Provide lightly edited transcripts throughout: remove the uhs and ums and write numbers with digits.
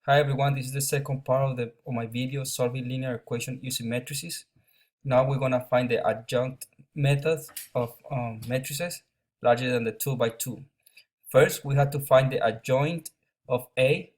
Hi everyone, this is the second part of my video solving linear equation using matrices. Now we're gonna find the adjunct method of matrices larger than the 2 by 2. First, we have to find the adjoint of A.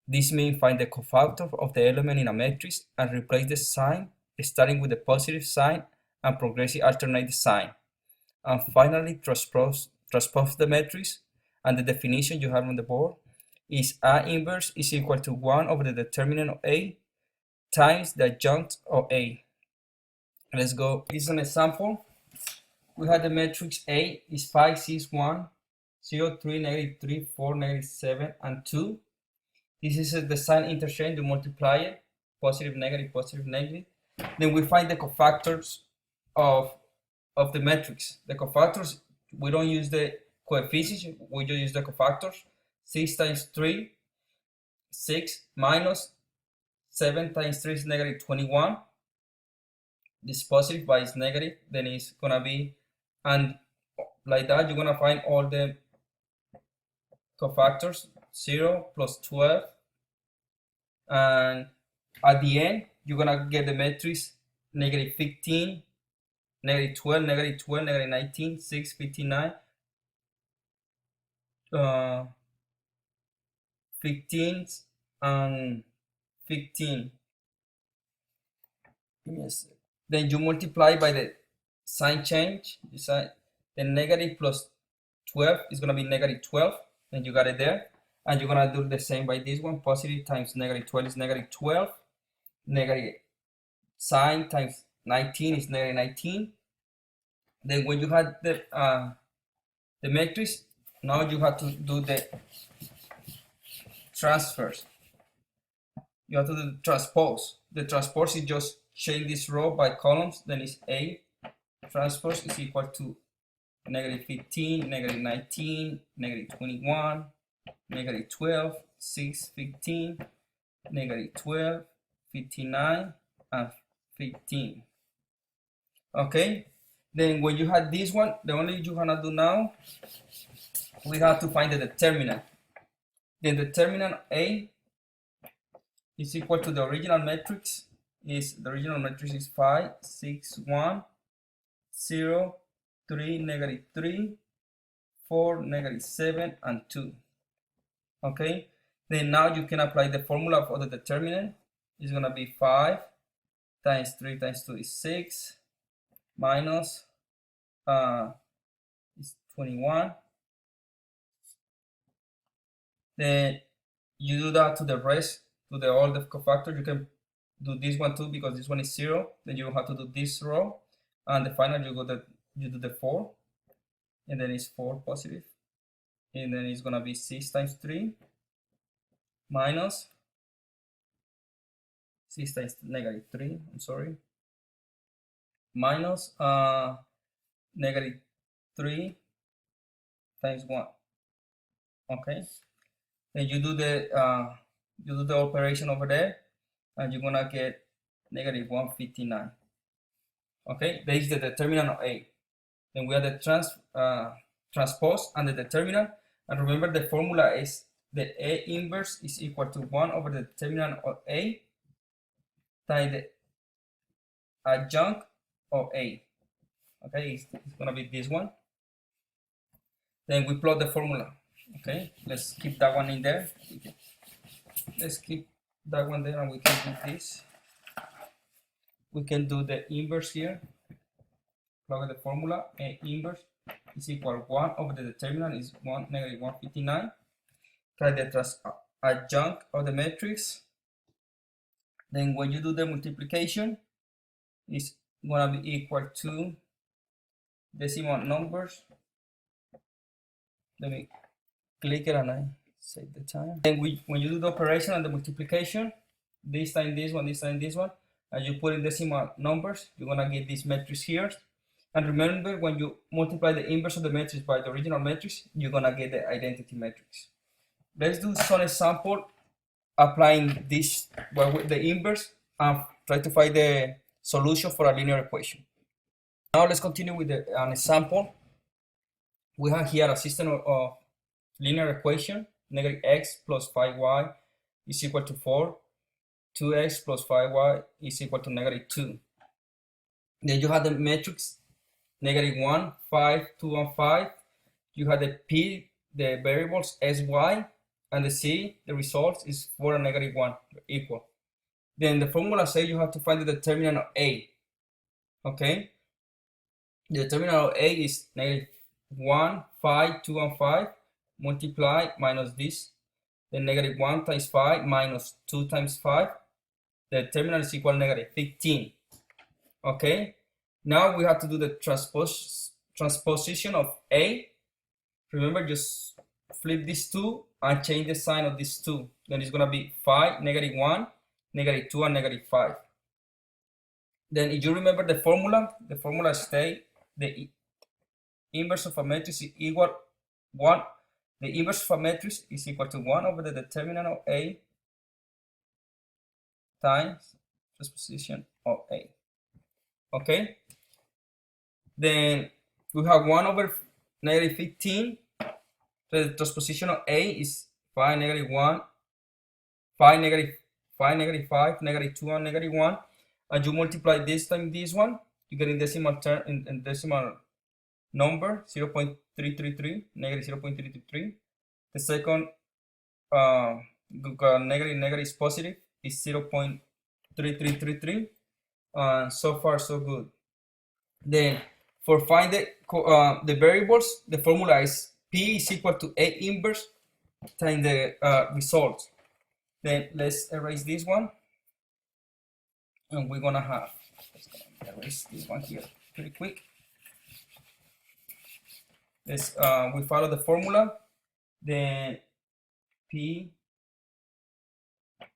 This means find the cofactor of the element in a matrix and replace the sign, starting with the positive sign and progressively alternate the sign. And finally, transpose the matrix, and the definition you have on the board is A inverse is equal to 1 over the determinant of A times the adjunct of A. Let's go. This is an example. We have the matrix A is 5, 6, 1, 0, 3, negative 3, 4, negative 7, and 2. This is the sign interchange to multiply it, positive, negative, positive, negative. Then we find the cofactors of the matrix. The cofactors, we don't use the coefficients, we just use the cofactors. 6 times 3, 6 minus 7 times 3 is negative 21. This is positive, but it's negative, then it's gonna be, and like that, you're gonna find all the cofactors, 0 plus 12, and at the end, you're gonna get the matrix negative 15, negative 12, negative 12, negative 19, 6, 59, 15, and 15. Yes. Then you multiply by the sign change. The negative plus 12 is going to be negative 12, and you got it there. And you're going to do the same by this one. Positive times negative 12 is negative 12. Negative sign times 19 is negative 19. Then when you have the matrix, now you have to do the transfers. You have to do the transpose. The transpose is just change this row by columns, then it's A transpose is equal to negative 15, negative 19, negative 21, negative 12, 6, 15, negative 12, 59, and 15. Okay, then when you have this one, the only you're gonna do now, we have to find the determinant. The determinant A is equal to the original matrix. The original matrix is 5, 6, 1, 0, 3, negative 3, 4, negative 7, and 2. Okay, then now you can apply the formula for the determinant. It's going to be 5 times 3 times 2 is 6, minus is 21. Then you do that to the rest, to all the cofactors. You can do this one too, because this one is 0. Then you have to do this row, and the final you do the 4, and then it's 4 positive, and then it's gonna be 6 times 3 minus 6 times negative 3. I'm sorry, minus negative 3 times 1. Okay, then you do the operation over there, and you're gonna get negative 159. Okay, that is the determinant of A. Then we have the transpose and the determinant. And remember, the formula is the A inverse is equal to 1 over the determinant of A times the adjunct of A. Okay, it's gonna be this one. Then we plot the formula. Okay, let's keep that one in there. Let's keep that one there, and we can do this. We can do the inverse here. Plug the formula. A inverse is equal to 1 over the determinant is negative 159. Try the adjunct of the matrix. Then when you do the multiplication, it's gonna be equal to decimal numbers. Let me click it and I save the time. Then when you do the operation and the multiplication, this time this one, this time this one, and you put in decimal numbers, you're gonna get this matrix here. And remember, when you multiply the inverse of the matrix by the original matrix, you're gonna get the identity matrix. Let's do some example applying this with the inverse and try to find the solution for a linear equation. Now let's continue with an example. We have here a system of linear equation, negative x plus 5y is equal to 4. 2x plus 5y is equal to -2. Then you have the matrix -1, 5, 2, and 5. You have the p, the variables sy, and the c, the result is 4 and -1 equal. Then the formula says you have to find the determinant of a. Okay, the determinant of a is -1, 5, 2, and 5 multiply minus this. Then -1 times 5 minus 2 times 5. The determinant is equal to -15. Okay, now we have to do the transposition of a. Remember, just flip these two and change the sign of these two. Then it's gonna be 5, -1, -2, and -5. Then if you remember the formula states the inverse of a matrix is equal 1. The inverse of a matrix is equal to 1 over the determinant of A times transposition of A. Okay? Then we have 1 over -15. The transposition of A is 5, -1, 5, -5, -2, and -1. And you multiply this times this one, you get in decimal term in decimal number 0.333, -0.333. The second negative is positive, is 0.3333. So far so good. Then for find the variables, the formula is p is equal to a inverse times the result. Then let's erase this one, and we're gonna have, let's erase this one here pretty quick. Let's we follow the formula. Then p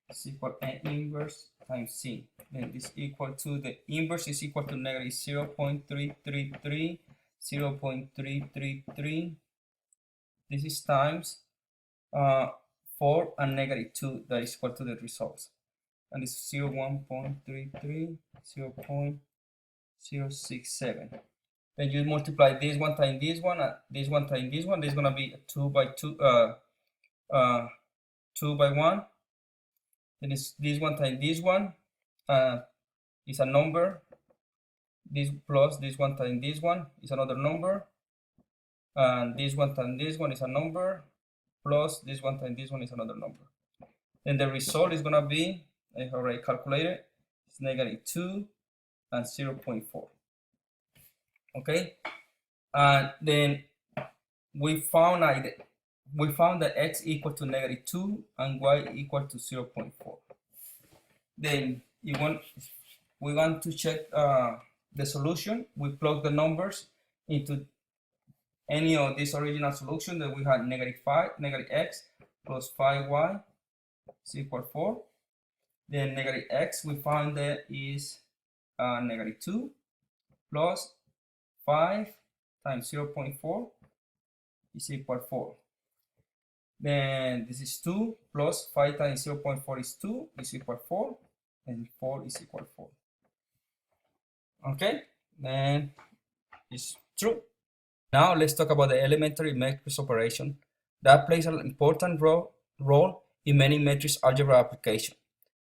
is equal to a inverse times c. Then this equal to the inverse is equal to -0.333, 0.333. This is times 4 and -2, that is equal to the results. And it's 0.133, 0.067. Then you multiply this one times this one, and this one times this one. This is gonna be 2 by 2, 2 by 1. Then it's this one times this one, is a number. This plus this one times this one is another number, and this one times this one is a number, plus this one times this one is another number. Then the result is gonna be, I have already calculated, it's -2 and 0.4. Okay, and then we found that x equal to -2 and y equal to 0.4. Then we want to check the solution. We plug the numbers into any of this original solution that we had -x plus 5y is equal to 4. Then -x we found that is -2 plus 5 times 0.4 is equal to 4. Then this is 2 plus 5 times 0.4 is 2 is equal to 4, and 4 is equal to 4. Okay, then it's true. Now let's talk about the elementary matrix operation that plays an important role in many matrix algebra applications.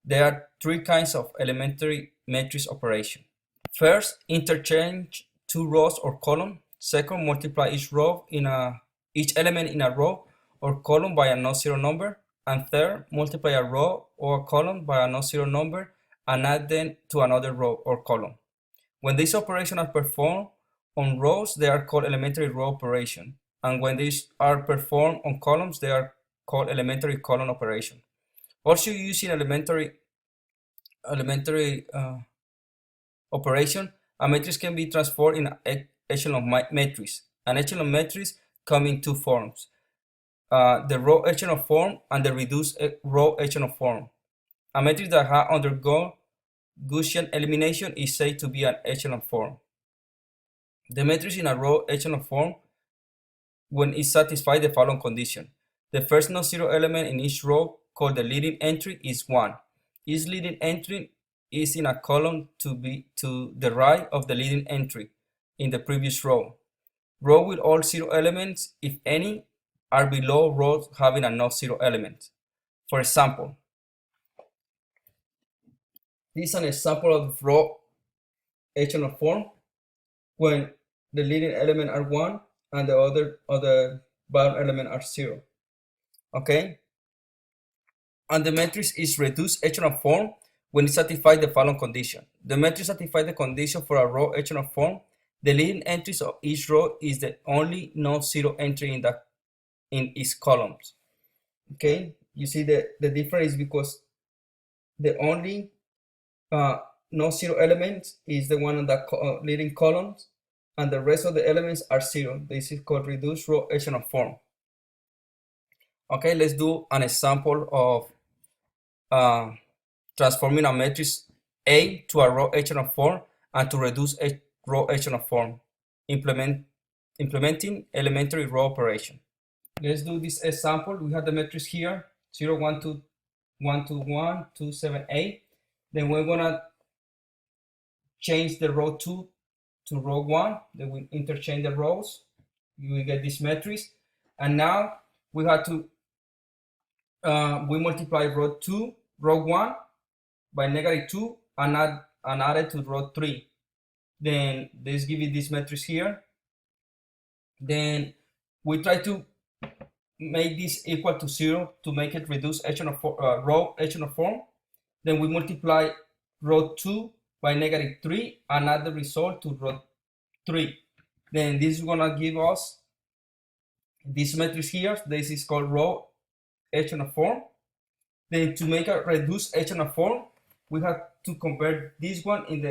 There are 3 kinds of elementary matrix operation. First, interchange 2 rows or columns. Second, multiply each element in a row or column by a non-zero number. And third, multiply a row or a column by a non-zero number and add them to another row or column. When these operations are performed on rows, they are called elementary row operation. And when these are performed on columns, they are called elementary column operation. Also, using elementary operation, a matrix can be transformed in an echelon matrix. An echelon matrix comes in 2 forms: the row echelon form and the reduced row echelon form. A matrix that has undergone Gaussian elimination is said to be an echelon form. The matrix in a row echelon form when it satisfies the following condition. The first non-zero element in each row, called the leading entry, is 1. Each leading entry is in a column to the right of the leading entry in the previous row. Row with all 0 elements, if any, are below rows having a non-zero element. For example, This is an example of raw echelon form when the leading element are 1 and the other bottom element are 0. Okay? And the matrix is reduced echelon form when it satisfies the following condition. The matrix satisfies the condition for a raw echelon form. The leading entries of each row is the only non-zero entry in its columns. Okay, you see the difference is because the only non-zero element is the one in the leading columns, and the rest of the elements are 0. This is called reduced row echelon form. Okay, let's do an example of transforming a matrix A to a row echelon form and to reduce a row echelon form, implementing elementary row operation. Let's do this example. We have the matrix here, 0, 1, 2, 1, 2, 1, 2, 7, 8. Then we're gonna change the row 2 to row 1. Then we interchange the rows. You will get this matrix. And now we have to we multiply row 1 by -2 and add it to row 3. Then this give you this matrix here. Then we try to make this equal to 0 to make it reduce row echelon form. Then we multiply row 2 by -3 and add the result to row 3. Then this is gonna give us this matrix here. This is called row echelon form. Then to make a reduced echelon form, we have to convert this one in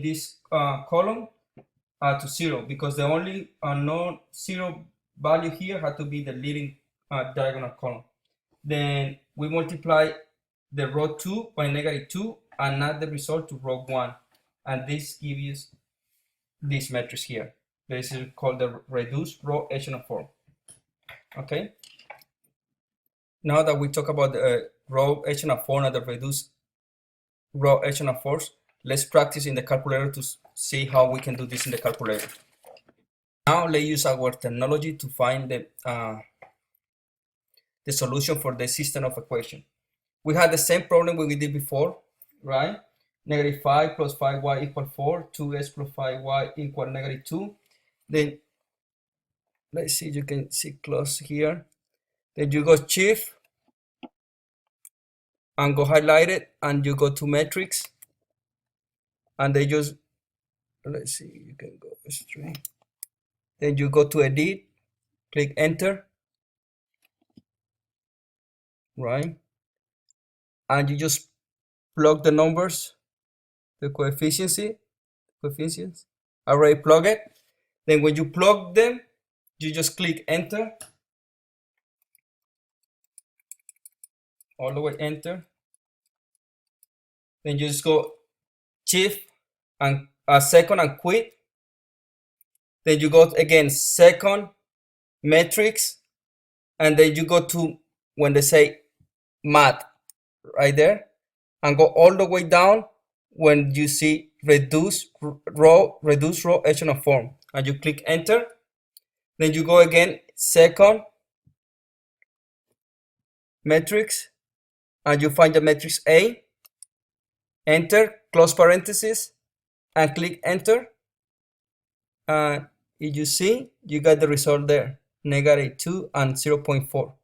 this column to 0, because the only non-zero value here had to be the leading diagonal column. Then we multiply the row 2 by -2 and add the result to row 1, and this gives you this matrix here. This is called the reduced row echelon form. Okay. Now that we talk about the row echelon form and the reduced row echelon forms, let's practice in the calculator to see how we can do this in the calculator. Now let's use our technology to find the solution for the system of equation. We had the same problem we did before, right? -5 plus 5y equal 4, 2x plus 5y equal -2. Then let's see, you can see close here. Then you go shift and go highlighted, and you go to matrix, and they just, let's see, you can go straight. Then you go to edit, click enter, right? And you just plug the numbers, the coefficients. Already plug it. Then when you plug them, you just click enter, all the way enter. Then you just go shift and second and quit. Then you go again second, matrix, and then you go to when they say math right there, and go all the way down when you see reduce row echelon form, and you click enter. Then you go again second, matrix, and you find the matrix A, enter, close parenthesis, and click enter. And you see, you got the result there, -2 and 0.4.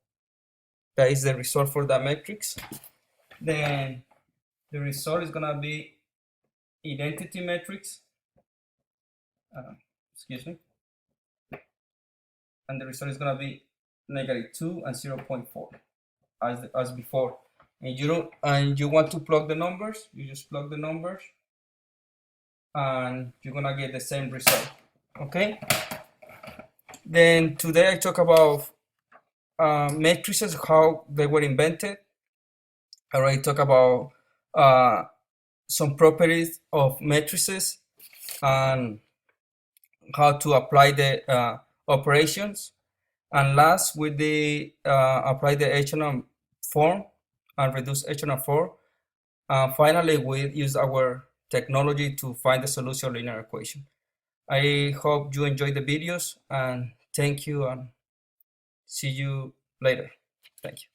That is the result for that matrix. Then the result is gonna be identity matrix. Excuse me. And the result is gonna be -2 and 0.4 as before. And you want to plug the numbers, you just plug the numbers, and you're gonna get the same result. Okay. Then today I talk about matrices, how they were invented. I already talked about some properties of matrices and how to apply the operations. And last, with the apply the echelon form and reduce echelon form. Finally, we use our technology to find the solution of linear equation. I hope you enjoyed the videos, and thank you, and see you later. Thank you.